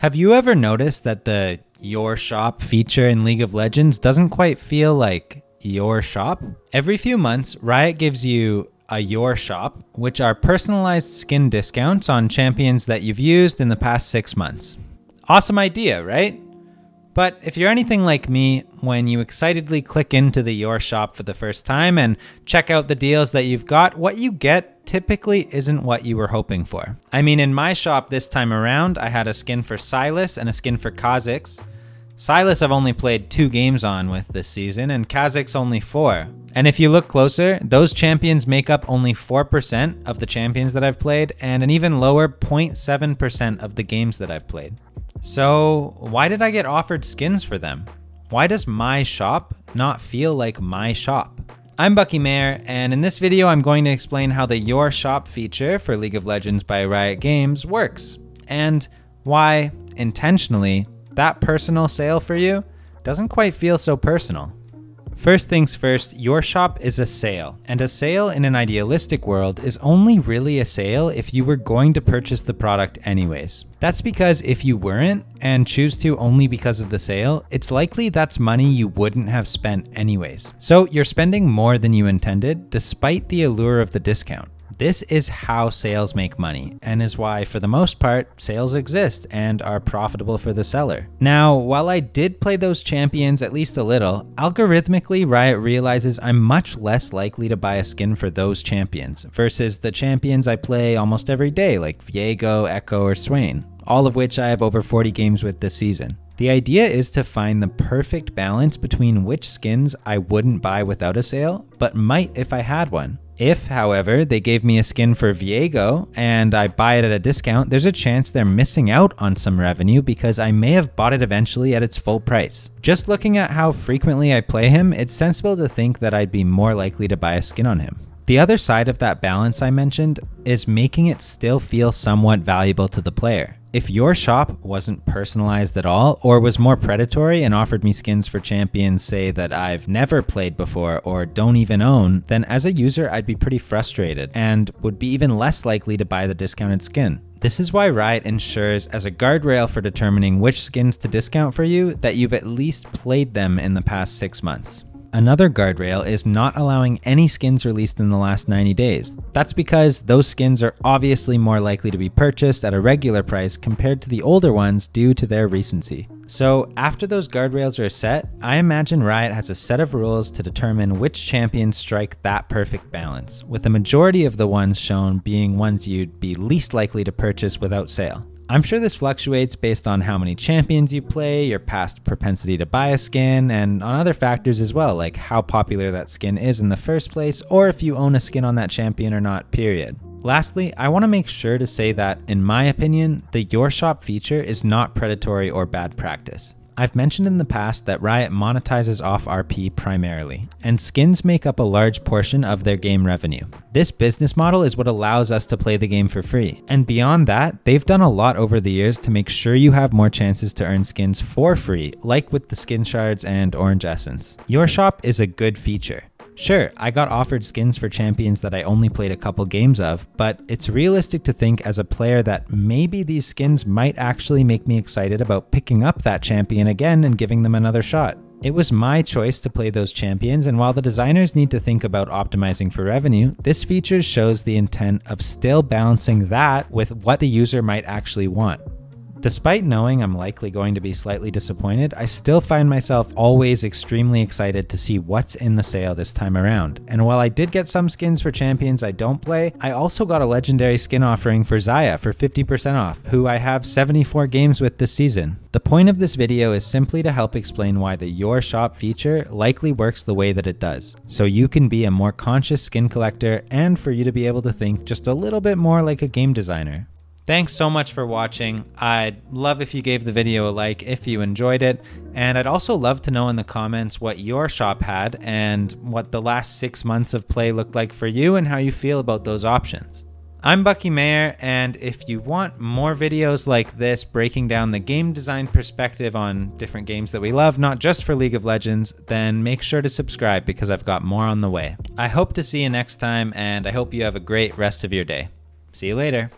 Have you ever noticed that the Your Shop feature in League of Legends doesn't quite feel like your shop? Every few months, Riot gives you a Your Shop, which are personalized skin discounts on champions that you've used in the past 6 months. Awesome idea, right? But if you're anything like me, when you excitedly click into the Your Shop for the first time and check out the deals that you've got, what you get typically isn't what you were hoping for. I mean, in my shop this time around, I had a skin for Sylas and a skin for Kha'Zix. Sylas I've only played 2 games on with this season, and Kha'Zix only 4. And if you look closer, those champions make up only 4% of the champions that I've played, and an even lower 0.7% of the games that I've played. So why did I get offered skins for them? Why does my shop not feel like my shop? I'm Bucky Mayer, and in this video I'm going to explain how the Your Shop feature for League of Legends by Riot Games works, and why, intentionally, that personal sale for you doesn't quite feel so personal. First things first, Your Shop is a sale, and a sale in an idealistic world is only really a sale if you were going to purchase the product anyways. That's because if you weren't, and choose to only because of the sale, it's likely that's money you wouldn't have spent anyways. So you're spending more than you intended, despite the allure of the discount. This is how sales make money, and is why, for the most part, sales exist and are profitable for the seller. Now, while I did play those champions at least a little, algorithmically Riot realizes I'm much less likely to buy a skin for those champions, versus the champions I play almost every day, like Viego, Echo, or Swain, all of which I have over 40 games with this season. The idea is to find the perfect balance between which skins I wouldn't buy without a sale, but might if I had one. If, however, they gave me a skin for Viego and I buy it at a discount, there's a chance they're missing out on some revenue because I may have bought it eventually at its full price. Just looking at how frequently I play him, it's sensible to think that I'd be more likely to buy a skin on him. The other side of that balance I mentioned is making it still feel somewhat valuable to the player. If your shop wasn't personalized at all, or was more predatory and offered me skins for champions, say, that I've never played before or don't even own, then as a user I'd be pretty frustrated and would be even less likely to buy the discounted skin. This is why Riot ensures, as a guardrail for determining which skins to discount for you, that you've at least played them in the past 6 months. Another guardrail is not allowing any skins released in the last 90 days. That's because those skins are obviously more likely to be purchased at a regular price compared to the older ones due to their recency. So after those guardrails are set, I imagine Riot has a set of rules to determine which champions strike that perfect balance, with the majority of the ones shown being ones you'd be least likely to purchase without sale. I'm sure this fluctuates based on how many champions you play, your past propensity to buy a skin, and on other factors as well, like how popular that skin is in the first place, or if you own a skin on that champion or not, period. Lastly, I want to make sure to say that, in my opinion, the Your Shop feature is not predatory or bad practice. I've mentioned in the past that Riot monetizes off RP primarily, and skins make up a large portion of their game revenue. This business model is what allows us to play the game for free, and beyond that, they've done a lot over the years to make sure you have more chances to earn skins for free, like with the skin shards and orange essence. Your Shop is a good feature. Sure, I got offered skins for champions that I only played a couple games of, but it's realistic to think as a player that maybe these skins might actually make me excited about picking up that champion again and giving them another shot. It was my choice to play those champions, and while the designers need to think about optimizing for revenue, this feature shows the intent of still balancing that with what the user might actually want. Despite knowing I'm likely going to be slightly disappointed, I still find myself always extremely excited to see what's in the sale this time around. And while I did get some skins for champions I don't play, I also got a legendary skin offering for Xayah for 50% off, who I have 74 games with this season. The point of this video is simply to help explain why the Your Shop feature likely works the way that it does, so you can be a more conscious skin collector and for you to be able to think just a little bit more like a game designer. Thanks so much for watching. I'd love if you gave the video a like if you enjoyed it, and I'd also love to know in the comments what your shop had and what the last 6 months of play looked like for you and how you feel about those options. I'm Bucky Mayer, and if you want more videos like this breaking down the game design perspective on different games that we love, not just for League of Legends, then make sure to subscribe because I've got more on the way. I hope to see you next time, and I hope you have a great rest of your day. See you later.